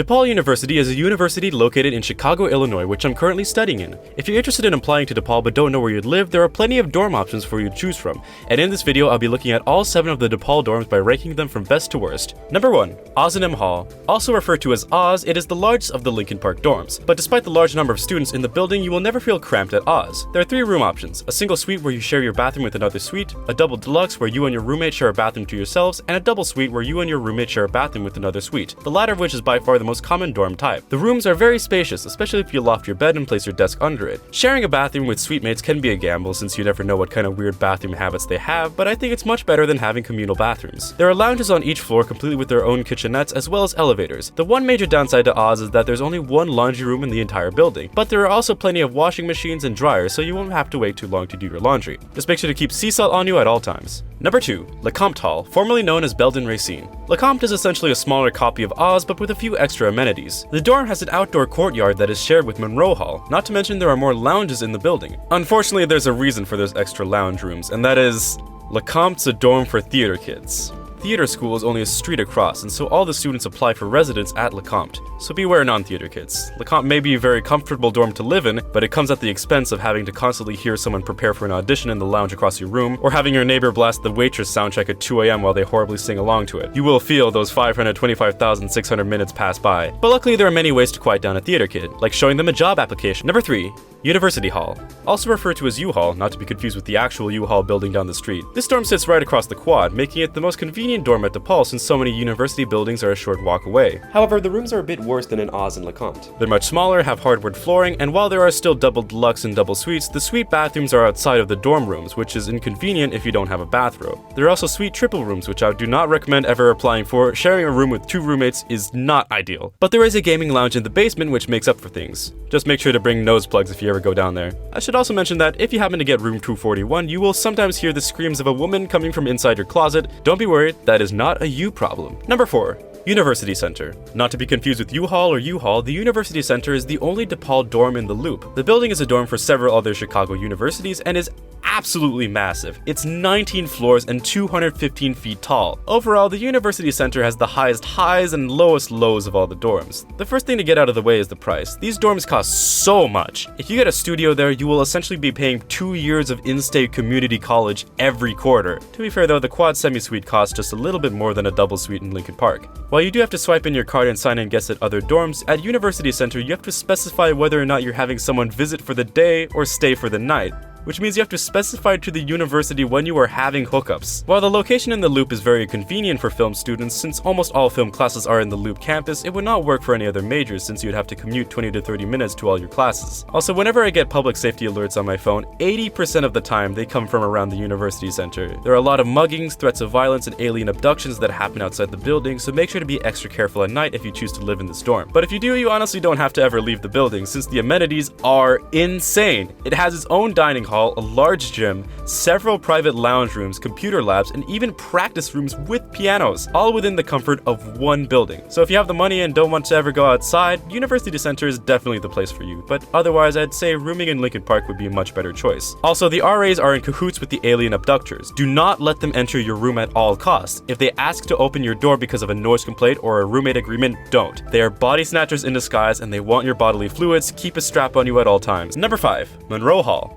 DePaul University is a university located in Chicago, Illinois, which I'm currently studying in. If you're interested in applying to DePaul but don't know where you'd live, there are plenty of dorm options for you to choose from. And in this video, I'll be looking at all 7 of the DePaul dorms by ranking them from best to worst. Number 1. Oz&M Hall. Also referred to as Oz, it is the largest of the Lincoln Park dorms. But despite the large number of students in the building, you will never feel cramped at Oz. There are 3 room options: a single suite where you share your bathroom with another suite, a double deluxe where you and your roommate share a bathroom to yourselves, and a double suite where you and your roommate share a bathroom with another suite, the latter of which is by far the most common dorm type. The rooms are very spacious, especially if you loft your bed and place your desk under it. Sharing a bathroom with suite mates can be a gamble since you never know what kind of weird bathroom habits they have, but I think it's much better than having communal bathrooms. There are lounges on each floor completely with their own kitchenettes as well as elevators. The one major downside to Oz is that there's only one laundry room in the entire building, but there are also plenty of washing machines and dryers, so you won't have to wait too long to do your laundry. Just make sure to keep sea salt on you at all times. Number 2. LeCompte Hall, formerly known as Belden Racine. LeCompte is essentially a smaller copy of Oz, but with a few extra amenities. The dorm has an outdoor courtyard that is shared with Monroe Hall, not to mention there are more lounges in the building. Unfortunately, there's a reason for those extra lounge rooms, and that is LeCompte's a dorm for theater kids. Theater school is only a street across, and so all the students apply for residence at LeCompte. So beware non-theater kids. LeCompte may be a very comfortable dorm to live in, but it comes at the expense of having to constantly hear someone prepare for an audition in the lounge across your room, or having your neighbor blast the Waitress soundtrack at 2 AM while they horribly sing along to it. You will feel those 525,600 minutes pass by. But luckily there are many ways to quiet down a theater kid, like showing them a job application. Number 3. University Hall. Also referred to as U-Hall, not to be confused with the actual U-Hall building down the street. This dorm sits right across the quad, making it the most convenient dorm at DePaul since so many university buildings are a short walk away. However, the rooms are a bit worse than in Oz and LeCompte. They're much smaller, have hardwood flooring, and while there are still double deluxe and double suites, the suite bathrooms are outside of the dorm rooms, which is inconvenient if you don't have a bathrobe. There are also suite triple rooms, which I do not recommend ever applying for. Sharing a room with 2 roommates is not ideal. But there is a gaming lounge in the basement which makes up for things. Just make sure to bring nose plugs if you ever go down there. I should also mention that if you happen to get room 241, you will sometimes hear the screams of a woman coming from inside your closet. Don't be worried, that is not a you problem. Number 4. University Center. Not to be confused with U-Hall or U-Hall, the University Center is the only DePaul dorm in the loop. The building is a dorm for several other Chicago universities and is absolutely massive. It's 19 floors and 215 feet tall. Overall, the University Center has the highest highs and lowest lows of all the dorms. The first thing to get out of the way is the price. These dorms cost so much. If you get a studio there, you will essentially be paying 2 years of in-state community college every quarter. To be fair though, the quad semi-suite costs just a little bit more than a double suite in Lincoln Park. While you do have to swipe in your card and sign in guests at other dorms, at University Center you have to specify whether or not you're having someone visit for the day or stay for the night, which means you have to specify to the university when you are having hookups. While the location in the Loop is very convenient for film students, since almost all film classes are in the Loop campus, it would not work for any other majors since you'd have to commute 20 to 30 minutes to all your classes. Also, whenever I get public safety alerts on my phone, 80% of the time they come from around the University Center. There are a lot of muggings, threats of violence, and alien abductions that happen outside the building, so make sure to be extra careful at night if you choose to live in this dorm. But if you do, you honestly don't have to ever leave the building since the amenities are insane. It has its own dining hall, a large gym, several private lounge rooms, computer labs, and even practice rooms with pianos, all within the comfort of one building. So if you have the money and don't want to ever go outside, University Center is definitely the place for you, but otherwise I'd say rooming in Lincoln Park would be a much better choice. Also, the RAs are in cahoots with the alien abductors. Do not let them enter your room at all costs. If they ask to open your door because of a noise complaint or a roommate agreement, don't. They are body snatchers in disguise and they want your bodily fluids. Keep a strap on you at all times. Number 5. Monroe Hall.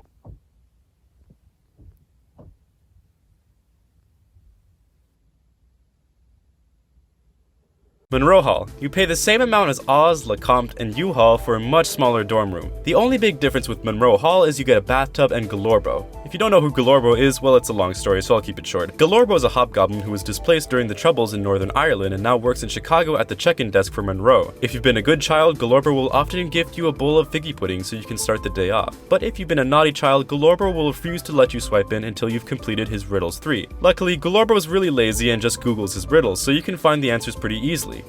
Monroe Hall. You pay the same amount as Oz, LeCompte, and U-Hall for a much smaller dorm room. The only big difference with Monroe Hall is you get a bathtub and Galorbo. If you don't know who Galorbo is, well, it's a long story, so I'll keep it short. Galorbo is a hobgoblin who was displaced during the Troubles in Northern Ireland and now works in Chicago at the check-in desk for Monroe. If you've been a good child, Galorbo will often gift you a bowl of figgy pudding so you can start the day off. But if you've been a naughty child, Galorbo will refuse to let you swipe in until you've completed his riddles 3. Luckily, Galorbo is really lazy and just Googles his riddles, so you can find the answers pretty easily.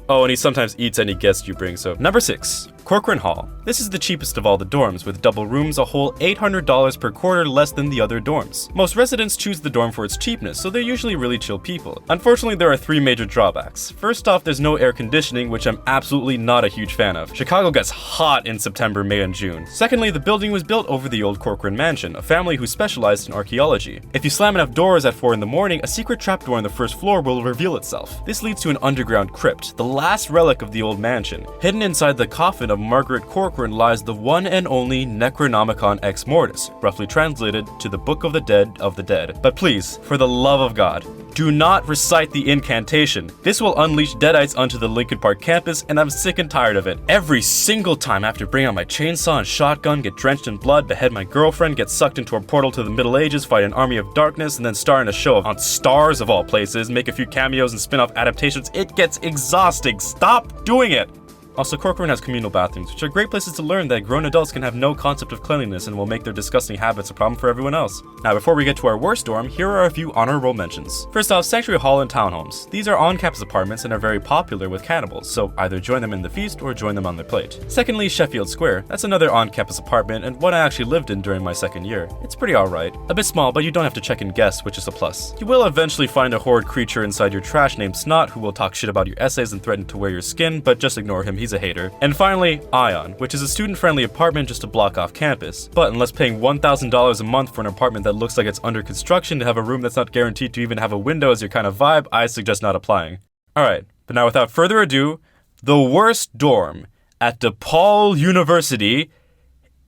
Oh, and he sometimes eats any guests you bring, so. Number 6. Corcoran Hall. This is the cheapest of all the dorms, with double rooms a whole $800 per quarter less than the other dorms. Most residents choose the dorm for its cheapness, so they're usually really chill people. Unfortunately, there are 3 major drawbacks. First off, there's no air conditioning, which I'm absolutely not a huge fan of. Chicago gets hot in September, May, and June. Secondly, the building was built over the old Corcoran Mansion, a family who specialized in archaeology. If you slam enough doors at 4 in the morning, a secret trapdoor on the first floor will reveal itself. This leads to an underground crypt, the last relic of the old mansion. Hidden inside the coffin of Margaret Corcoran lies the one and only Necronomicon Ex Mortis, roughly translated to the Book of the Dead. But please, for the love of God, do not recite the incantation. This will unleash deadites onto the Lincoln Park campus, and I'm sick and tired of it. Every single time I have to bring out my chainsaw and shotgun, get drenched in blood, behead my girlfriend, get sucked into a portal to the Middle Ages, fight an army of darkness, and then star in a show on Stars of all places, make a few cameos and spin-off adaptations, it gets exhausting. Stop doing it! Also, Corcoran has communal bathrooms, which are great places to learn that grown adults can have no concept of cleanliness and will make their disgusting habits a problem for everyone else. Now, before we get to our worst dorm, here are a few honorable mentions. First off, Sanctuary Hall and Townhomes. These are on-campus apartments and are very popular with cannibals, so either join them in the feast or join them on their plate. Secondly, Sheffield Square. That's another on-campus apartment and one I actually lived in during my second year. It's pretty alright. A bit small, but you don't have to check in guests, which is a plus. You will eventually find a horrid creature inside your trash named Snot who will talk shit about your essays and threaten to wear your skin, but just ignore him, he's a hater. And finally, Ion, which is a student-friendly apartment just a block off campus. But unless paying $1,000 a month for an apartment that looks like it's under construction to have a room that's not guaranteed to even have a window as your kind of vibe, I suggest not applying. Alright, but now without further ado, the worst dorm at DePaul University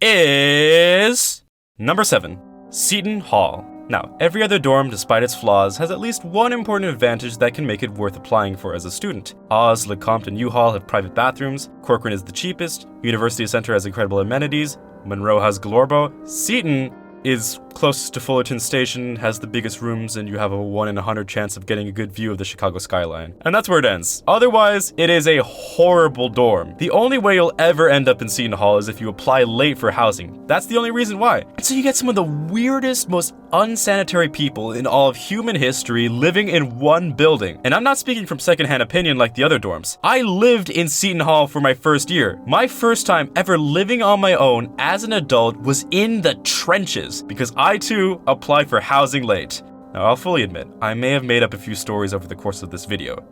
is number 7, Seton Hall. Now, every other dorm, despite its flaws, has at least one important advantage that can make it worth applying for as a student. Oz, LeCompte, and U-Hall have private bathrooms, Corcoran is the cheapest, University Center has incredible amenities, Monroe has Glorbo, Seton is closest to Fullerton Station, has the biggest rooms, and you have a 1 in 100 chance of getting a good view of the Chicago skyline. And that's where it ends. Otherwise, it is a horrible dorm. The only way you'll ever end up in Seton Hall is if you apply late for housing. That's the only reason why. And so you get some of the weirdest, most unsanitary people in all of human history living in one building. And I'm not speaking from secondhand opinion like the other dorms. I lived in Seton Hall for my first year. My first time ever living on my own as an adult was in the trenches, because I too applied for housing late. Now, I'll fully admit, I may have made up a few stories over the course of this video.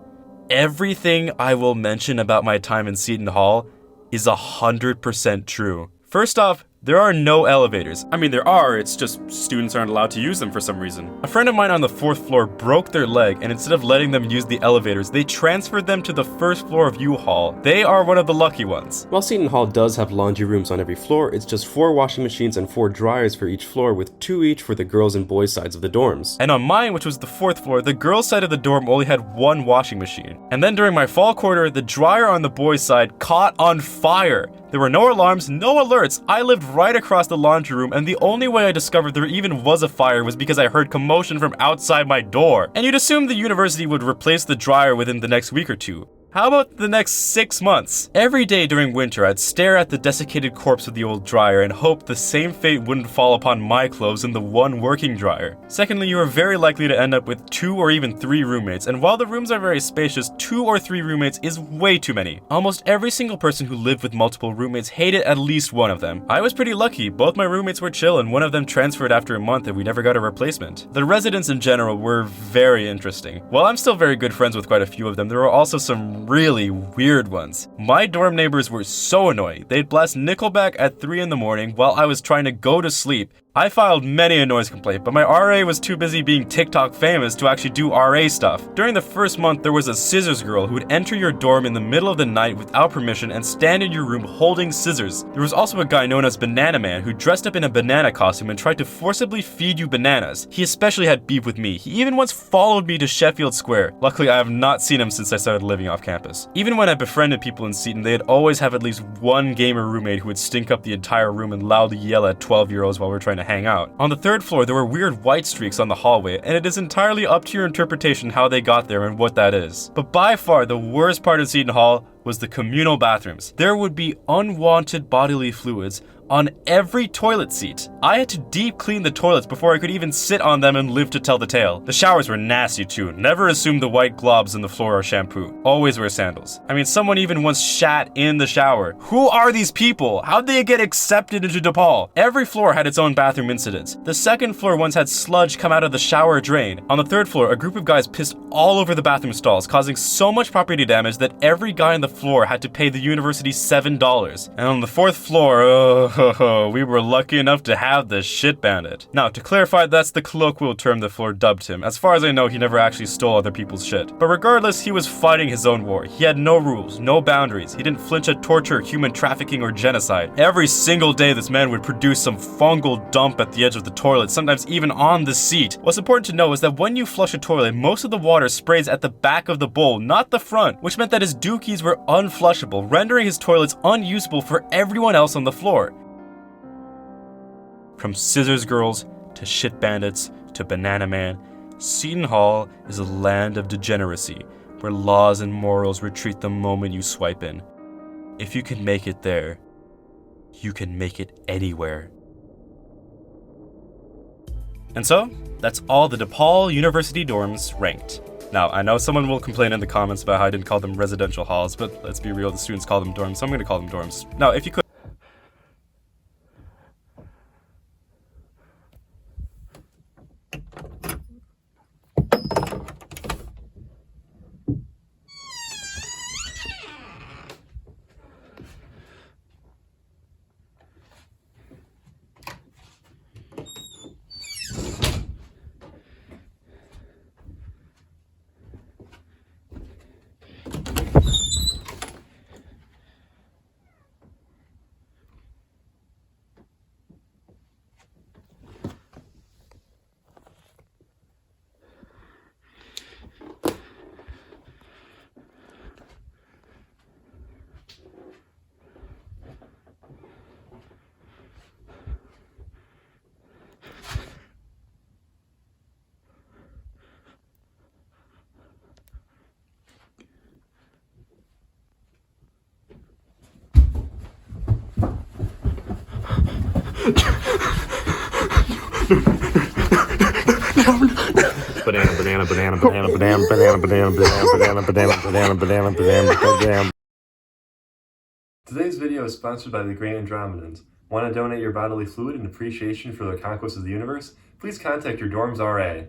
Everything I will mention about my time in Seton Hall is 100% true. First off, there are no elevators. I mean, there are, it's just students aren't allowed to use them for some reason. A friend of mine on the 4th floor broke their leg, and instead of letting them use the elevators, they transferred them to the 1st floor of U-Hall. They are one of the lucky ones. While Seton Hall does have laundry rooms on every floor, it's just 4 washing machines and 4 dryers for each floor, with 2 each for the girls' and boys' sides of the dorms. And on mine, which was the 4th floor, the girls' side of the dorm only had 1 washing machine. And then during my fall quarter, the dryer on the boys' side caught on fire. There were no alarms, no alerts. I lived right across the laundry room, and the only way I discovered there even was a fire was because I heard commotion from outside my door. And you'd assume the university would replace the dryer within the next week or two. How about the next 6 months? Every day during winter, I'd stare at the desiccated corpse of the old dryer and hope the same fate wouldn't fall upon my clothes in the one working dryer. Secondly, you are very likely to end up with 2 or even 3 roommates, and while the rooms are very spacious, 2 or 3 roommates is way too many. Almost every single person who lived with multiple roommates hated at least one of them. I was pretty lucky. Both my roommates were chill, and one of them transferred after a month and we never got a replacement. The residents in general were very interesting. While I'm still very good friends with quite a few of them, there were also some really weird ones. My dorm neighbors were so annoying. They'd blast Nickelback at 3 in the morning while I was trying to go to sleep. I filed many a noise complaint, but my RA was too busy being TikTok famous to actually do RA stuff. During the first month, there was a scissors girl who would enter your dorm in the middle of the night without permission and stand in your room holding scissors. There was also a guy known as Banana Man who dressed up in a banana costume and tried to forcibly feed you bananas. He especially had beef with me. He even once followed me to Sheffield Square. Luckily, I have not seen him since I started living off campus. Even when I befriended people in Seton, they'd always have at least one gamer roommate who would stink up the entire room and loudly yell at 12-year-olds while we're trying to hang out. On the 3rd floor, there were weird white streaks on the hallway, and it is entirely up to your interpretation how they got there and what that is. But by far, the worst part of Seton Hall was the communal bathrooms. There would be unwanted bodily fluids on every toilet seat. I had to deep clean the toilets before I could even sit on them and live to tell the tale. The showers were nasty too. Never assume the white globs in the floor are shampoo. Always wear sandals. I mean, someone even once shat in the shower. Who are these people? How'd they get accepted into DePaul? Every floor had its own bathroom incidents. The second floor once had sludge come out of the shower drain. On the third floor, a group of guys pissed all over the bathroom stalls, causing so much property damage that every guy on the floor had to pay the university $7. And on the fourth floor, we were lucky enough to have the shit bandit. Now, to clarify, that's the colloquial term the floor dubbed him. As far as I know, he never actually stole other people's shit. But regardless, he was fighting his own war. He had no rules, no boundaries. He didn't flinch at torture, human trafficking, or genocide. Every single day, this man would produce some fungal dump at the edge of the toilet, sometimes even on the seat. What's important to know is that when you flush a toilet, most of the water sprays at the back of the bowl, not the front, which meant that his dookies were unflushable, rendering his toilets unusable for everyone else on the floor. From scissors girls to shit bandits to banana man, Seton Hall is a land of degeneracy where laws and morals retreat the moment you swipe in. If you can make it there, you can make it anywhere. And so, that's all the DePaul University dorms ranked. Now, I know someone will complain in the comments about how I didn't call them residential halls, but let's be real, the students call them dorms, so I'm going to call them dorms. Now, if you could... Today's video is sponsored by the Great Andromedans. Want to donate your bodily fluid in appreciation for the conquest of the universe? Please contact your dorm's RA.